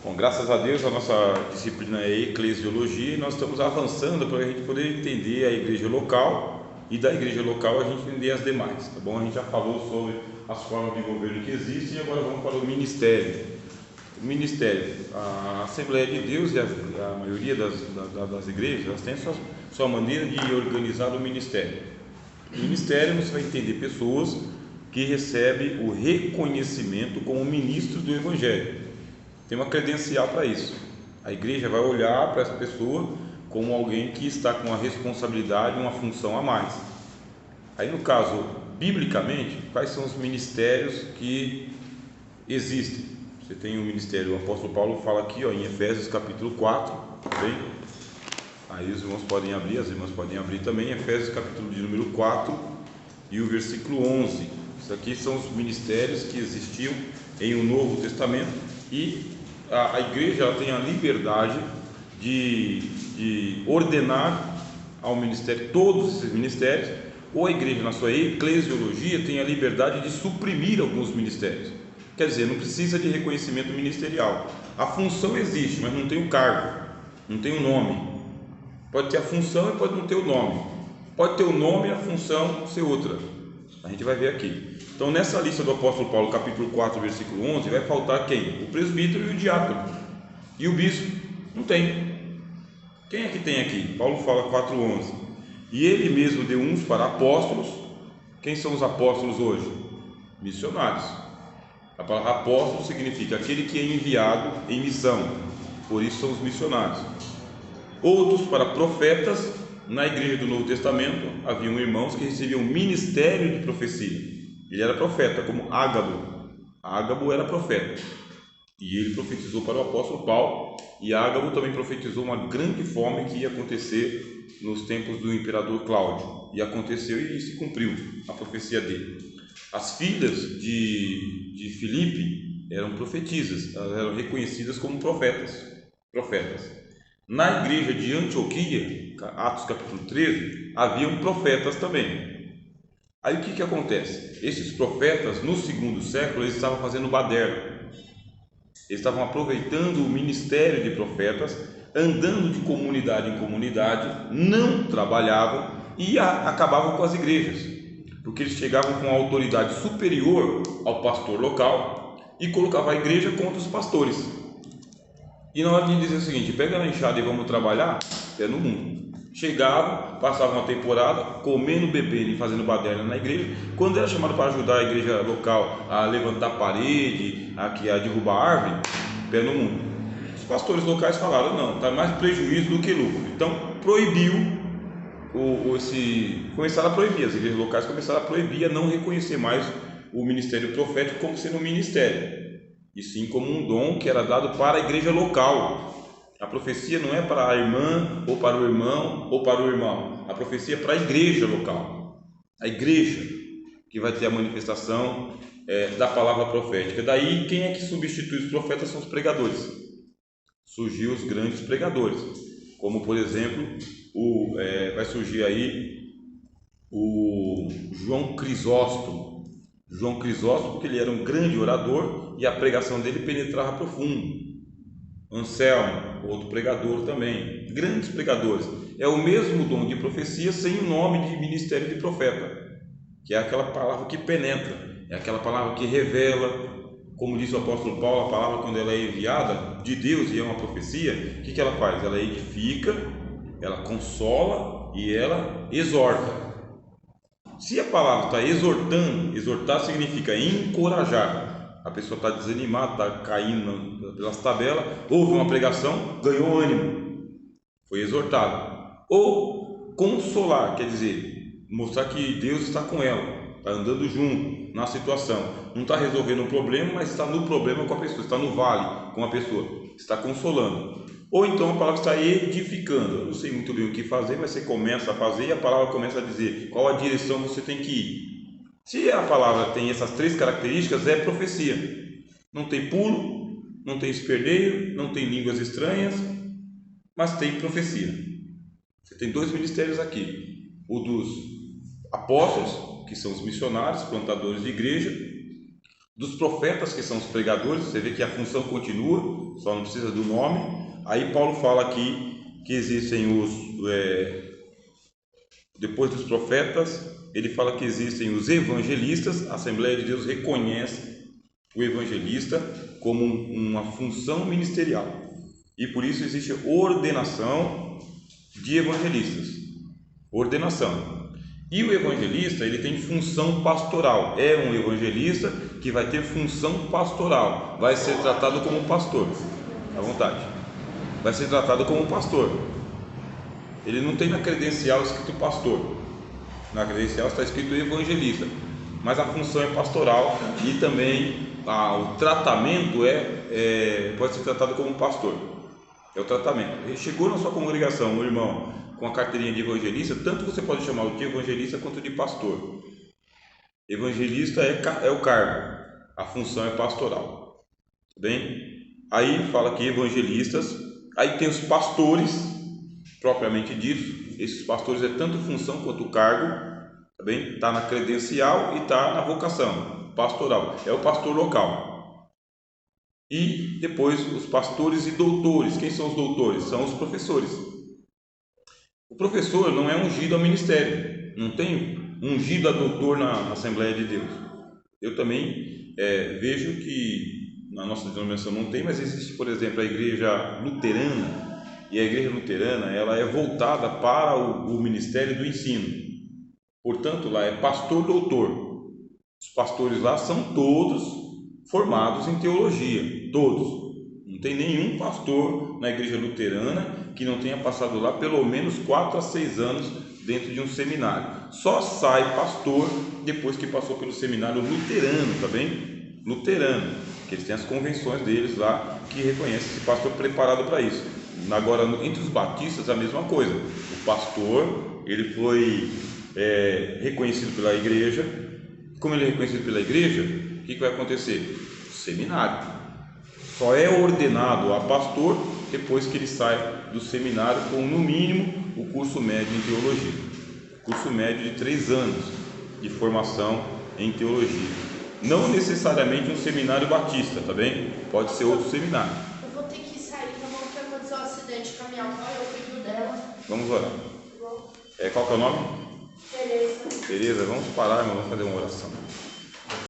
Bom, graças a Deus a nossa disciplina é eclesiologia e nós estamos avançando para a gente poder entender a igreja local e da igreja local a gente entender as demais, tá bom? A gente já falou sobre as formas de governo que existem e agora vamos para o ministério. O ministério, a Assembleia de Deus e a maioria das igrejas, elas têm sua maneira de organizar o ministério. No ministério você vai entender pessoas que recebem o reconhecimento como ministro do Evangelho. Tem uma credencial para isso. A igreja vai olhar para essa pessoa como alguém que está com uma responsabilidade, uma função a mais. Aí no caso, biblicamente, quais são os ministérios que existem? Você tem o ministério, o apóstolo Paulo fala aqui em Efésios capítulo 4, tá bem? Aí os irmãos podem abrir, as irmãs podem abrir também, Efésios capítulo de número 4 e o versículo 11. Isso aqui são os ministérios que existiam em o Novo Testamento e a igreja ela tem a liberdade de ordenar ao ministério, todos esses ministérios, ou a igreja na sua eclesiologia tem a liberdade de suprimir alguns ministérios. Quer dizer, não precisa de reconhecimento ministerial. A função existe, mas não tem o cargo, não tem o nome. Pode ter a função e pode não ter o nome. Pode ter o nome e a função ser outra. A gente vai ver aqui. Então, nessa lista do apóstolo Paulo, capítulo 4, versículo 11, vai faltar quem? O presbítero e o diácono. E o bispo? Não tem. Quem é que tem aqui? Paulo fala 4:11. E ele mesmo deu uns para apóstolos. Quem são os apóstolos hoje? Missionários. A palavra apóstolo significa aquele que é enviado em missão. Por isso são os missionários. Outros para profetas. Na igreja do Novo Testamento haviam irmãos que recebiam ministério de profecia. Ele era profeta, como Ágabo. Ágabo era profeta e ele profetizou para o apóstolo Paulo. E Ágabo também profetizou uma grande fome que ia acontecer nos tempos do imperador Cláudio, e aconteceu e se cumpriu a profecia dele. As filhas de Filipe eram profetisas, elas eram reconhecidas como profetas. Na igreja de Antioquia, Atos capítulo 13, haviam profetas também. Aí o que acontece? Esses profetas no segundo século eles estavam fazendo baderna. Eles estavam aproveitando o ministério de profetas, andando de comunidade em comunidade, não trabalhavam e acabavam com as igrejas, porque eles chegavam com a autoridade superior ao pastor local e colocavam a igreja contra os pastores. E na hora de dizer o seguinte, pega na enxada e vamos trabalhar, é no mundo. Chegavam, passavam uma temporada comendo, bebendo e fazendo baderna na igreja. Quando era chamado para ajudar a igreja local a levantar parede, a derrubar árvore, pé no mundo. Os pastores locais falaram, não, está mais prejuízo do que lucro. Então proibiu, começaram a proibir, as igrejas locais começaram a proibir, a não reconhecer mais o ministério profético como sendo um ministério, e sim como um dom que era dado para a igreja local. A profecia não é para a irmã, ou para o irmão, ou para o irmão. A profecia é para a igreja local. A igreja que vai ter a manifestação da palavra profética. Daí, quem é que substitui os profetas são os pregadores. Surgiu os grandes pregadores, como por exemplo, vai surgir aí o João Crisóstomo. João Crisóstomo, porque ele era um grande orador e a pregação dele penetrava profundo. Anselmo, outro pregador também, grandes pregadores. É o mesmo dom de profecia sem o nome de ministério de profeta, que é aquela palavra que penetra, é aquela palavra que revela. Como disse o apóstolo Paulo, a palavra, quando ela é enviada de Deus e é uma profecia, o que ela faz? Ela edifica, ela consola e ela exorta. Se a palavra está exortando, exortar significa encorajar. A pessoa está desanimada, está caindo pelas tabelas, ouve uma pregação, ganhou ânimo, foi exortado. Ou consolar, quer dizer, mostrar que Deus está com ela, está andando junto na situação, não está resolvendo um problema, mas está no problema com a pessoa, está no vale com a pessoa, está consolando. Ou então a palavra está edificando. Eu não sei muito bem o que fazer, mas você começa a fazer e a palavra começa a dizer qual a direção você tem que ir. Se a palavra tem essas três características, é profecia. Não tem pulo, não tem esperneio, não tem línguas estranhas, mas tem profecia. Você tem dois ministérios aqui: o dos apóstolos, que são os missionários, plantadores de igreja, dos profetas, que são os pregadores. Você vê que a função continua, só não precisa do nome. Aí Paulo fala aqui que existem depois dos profetas, ele fala que existem os evangelistas. A Assembleia de Deus reconhece o evangelista como uma função ministerial, e por isso existe ordenação de evangelistas. Ordenação. E o evangelista, ele tem função pastoral. É um evangelista que vai ter função pastoral, vai ser tratado como pastor, à vontade, vai ser tratado como pastor. Ele não tem na credencial escrito pastor, na credencial está escrito evangelista, mas a função é pastoral, e também o tratamento pode ser tratado como pastor. É o tratamento. Ele chegou na sua congregação, um irmão com a carteirinha de evangelista, tanto você pode chamá-lo de evangelista quanto de pastor. Evangelista é o cargo, a função é pastoral. Tá bem? Aí fala que evangelistas, aí tem os pastores, propriamente dito. Esses pastores é tanto função quanto cargo, tá bem? Está na credencial e está na vocação pastoral, é o pastor local. E depois os pastores e doutores. Quem são os doutores? São os professores. O professor não é ungido ao ministério, não tem ungido a doutor na Assembleia de Deus. Eu também vejo que na nossa denominação não tem, mas existe, por exemplo, a igreja luterana, e a igreja luterana ela é voltada para o ministério do ensino. Portanto, lá é pastor doutor. Os pastores lá são todos formados em teologia, todos. Não tem nenhum pastor na igreja luterana que não tenha passado lá pelo menos 4 a 6 anos dentro de um seminário. Só sai pastor depois que passou pelo seminário luterano, tá bem? Luterano, que eles têm as convenções deles lá que reconhecem esse pastor preparado para isso. Agora, entre os batistas, a mesma coisa. O pastor, ele foi reconhecido pela igreja. Como ele é reconhecido pela igreja, o que vai acontecer? Seminário. Só é ordenado a pastor depois que ele sai do seminário com, no mínimo, o curso médio em teologia. Curso médio de 3 anos de formação em teologia. Não necessariamente um seminário batista, tá bem? Pode ser outro seminário. Eu vou ter que sair, porque aconteceu um acidente com a minha avó, eu cuido dela. Vamos orar. Qual que é o nome? Tereza. Tereza, vamos parar, irmão, vamos fazer uma oração.